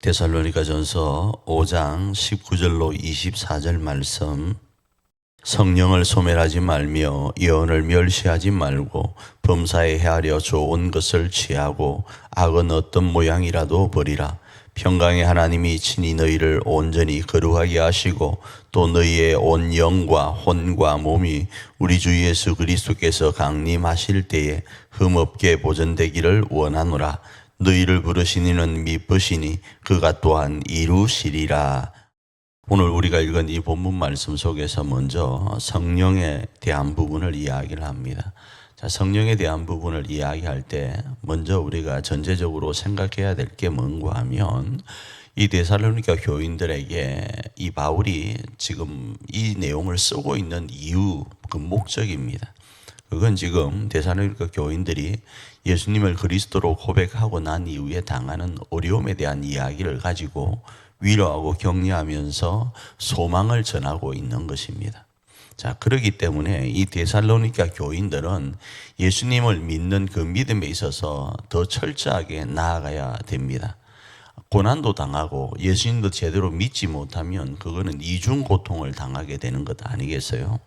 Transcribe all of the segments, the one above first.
데살로니가전서 5장 19절로 24절 말씀. 성령을 소멸하지 말며 예언을 멸시하지 말고 범사에 헤아려 좋은 것을 취하고 악은 어떤 모양이라도 버리라. 평강의 하나님이 친히 너희를 온전히 거룩하게 하시고 또 너희의 온 영과 혼과 몸이 우리 주 예수 그리스도께서 강림하실 때에 흠없게 보존되기를 원하노라. 너희를 부르신 이는 미쁘시니 그가 또한 이루시리라. 오늘 우리가 읽은 이 본문 말씀 속에서 먼저 성령에 대한 부분을 이야기를 합니다. 자, 성령에 대한 부분을 이야기할 때 먼저 우리가 전제적으로 생각해야 될 게 뭔가 하면 이 데살로니가 교인들에게 이 바울이 지금 이 내용을 쓰고 있는 이유, 그 목적입니다. 그건 지금 데살로니가 교인들이 예수님을 그리스도로 고백하고 난 이후에 당하는 어려움에 대한 이야기를 가지고 위로하고 격려하면서 소망을 전하고 있는 것입니다. 자, 그렇기 때문에 이 데살로니가 교인들은 예수님을 믿는 그 믿음에 있어서 더 철저하게 나아가야 됩니다. 고난도 당하고 예수님도 제대로 믿지 못하면 그거는 이중 고통을 당하게 되는 것 아니겠어요?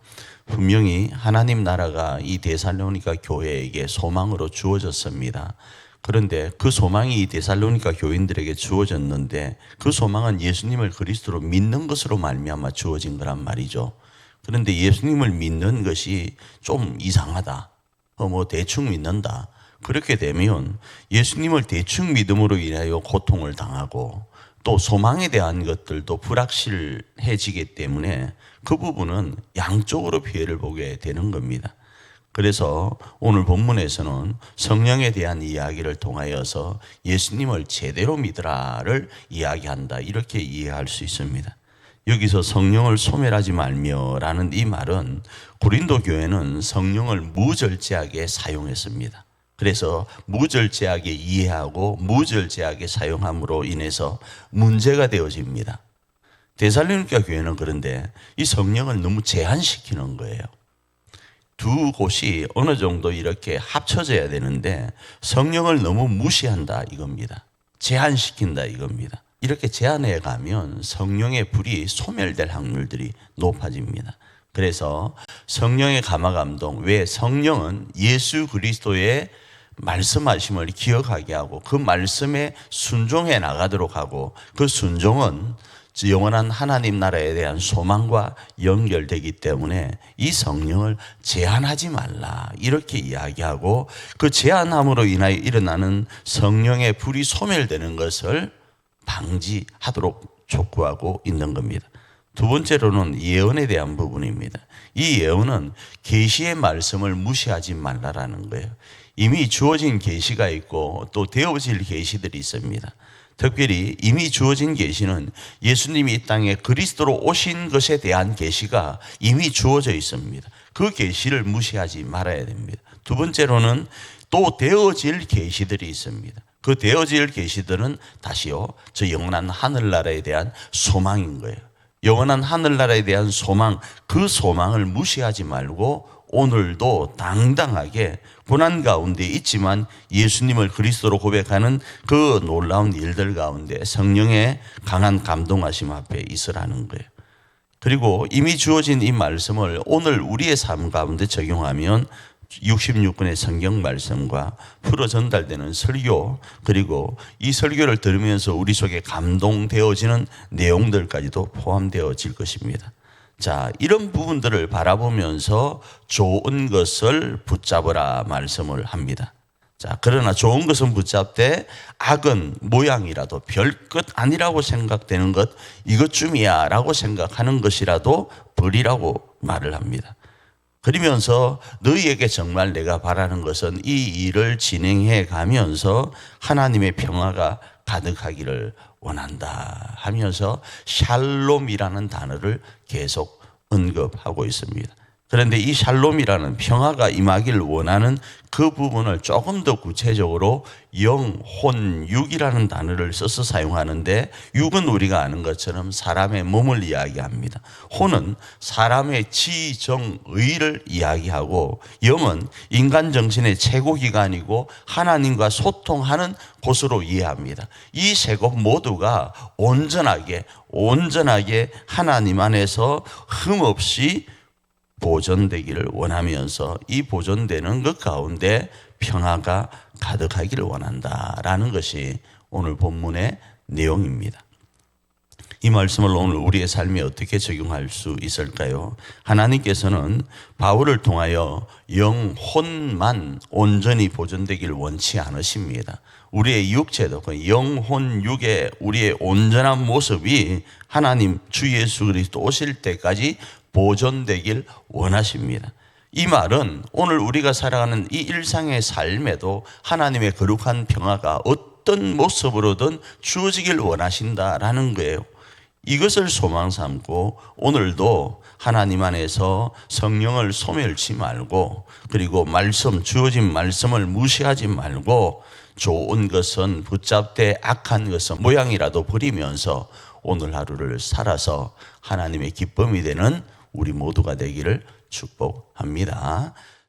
분명히 하나님 나라가 이 데살로니가 교회에게 소망으로 주어졌습니다. 그런데 그 소망이 이 데살로니가 교인들에게 주어졌는데 그 소망은 예수님을 그리스도로 믿는 것으로 말미암아 주어진 거란 말이죠. 그런데 예수님을 믿는 것이 좀 이상하다. 대충 믿는다. 그렇게 되면 예수님을 대충 믿음으로 인하여 고통을 당하고 또 소망에 대한 것들도 불확실해지기 때문에 그 부분은 양쪽으로 피해를 보게 되는 겁니다. 그래서 오늘 본문에서는 성령에 대한 이야기를 통하여서 예수님을 제대로 믿으라를 이야기한다, 이렇게 이해할 수 있습니다. 여기서 성령을 소멸하지 말며라는 이 말은 고린도 교회는 성령을 무절제하게 사용했습니다. 그래서 무절제하게 이해하고 무절제하게 사용함으로 인해서 문제가 되어집니다. 데살로니가 교회는 그런데 이 성령을 너무 제한시키는 거예요. 두 곳이 어느 정도 이렇게 합쳐져야 되는데 성령을 너무 무시한다 이겁니다. 제한시킨다 이겁니다. 이렇게 제한해 가면 성령의 불이 소멸될 확률들이 높아집니다. 그래서 성령의 감화감동, 왜 성령은 예수 그리스도의 말씀하심을 기억하게 하고 그 말씀에 순종해 나가도록 하고 그 순종은 영원한 하나님 나라에 대한 소망과 연결되기 때문에 이 성령을 제한하지 말라 이렇게 이야기하고 그 제한함으로 인하여 일어나는 성령의 불이 소멸되는 것을 방지하도록 촉구하고 있는 겁니다. 두 번째로는 예언에 대한 부분입니다. 이 예언은 계시의 말씀을 무시하지 말라라는 거예요. 이미 주어진 계시가 있고 또 되어질 계시들이 있습니다. 특별히 이미 주어진 계시는 예수님이 이 땅에 그리스도로 오신 것에 대한 계시가 이미 주어져 있습니다. 그 계시를 무시하지 말아야 됩니다. 두 번째로는 또 되어질 계시들이 있습니다. 그 되어질 계시들은 다시요, 저 영원한 하늘나라에 대한 소망인 거예요. 영원한 하늘나라에 대한 소망, 그 소망을 무시하지 말고 오늘도 당당하게 고난 가운데 있지만 예수님을 그리스도로 고백하는 그 놀라운 일들 가운데 성령의 강한 감동하심 앞에 있으라는 거예요. 그리고 이미 주어진 이 말씀을 오늘 우리의 삶 가운데 적용하면 66권의 성경 말씀과 풀어 전달되는 설교, 그리고 이 설교를 들으면서 우리 속에 감동되어지는 내용들까지도 포함되어질 것입니다. 자, 이런 부분들을 바라보면서 좋은 것을 붙잡으라 말씀을 합니다. 자, 그러나 좋은 것은 붙잡되 악은 모양이라도 별것 아니라고 생각되는 것, 이것쯤이야 라고 생각하는 것이라도 버리라고 말을 합니다. 그러면서 너희에게 정말 내가 바라는 것은 이 일을 진행해 가면서 하나님의 평화가 가득하기를 원한다 하면서 샬롬이라는 단어를 계속 언급하고 있습니다. 그런데 이 샬롬이라는 평화가 임하기를 원하는 그 부분을 조금 더 구체적으로 영, 혼, 육이라는 단어를 써서 사용하는데, 육은 우리가 아는 것처럼 사람의 몸을 이야기합니다. 혼은 사람의 지, 정, 의를 이야기하고, 영은 인간 정신의 최고기관이고 하나님과 소통하는 곳으로 이해합니다. 이 세 곳 모두가 온전하게 하나님 안에서 흠없이 보존되기를 원하면서 이 보존되는 것 가운데 평화가 가득하기를 원한다라는 것이 오늘 본문의 내용입니다. 이 말씀을 오늘 우리의 삶에 어떻게 적용할 수 있을까요? 하나님께서는 바울을 통하여 영, 혼만 온전히 보존되기를 원치 않으십니다. 우리의 육체도 그 영, 혼, 육의 우리의 온전한 모습이 하나님 주 예수 그리스도 오실 때까지 보존되길 원하십니다. 이 말은 오늘 우리가 살아가는 이 일상의 삶에도 하나님의 거룩한 평화가 어떤 모습으로든 주어지길 원하신다라는 거예요. 이것을 소망 삼고 오늘도 하나님 안에서 성령을 소멸치 말고, 그리고 주어진 말씀을 무시하지 말고, 좋은 것은 붙잡되 악한 것은 모양이라도 버리면서 오늘 하루를 살아서 하나님의 기쁨이 되는 우리 모두가 되기를 축복합니다.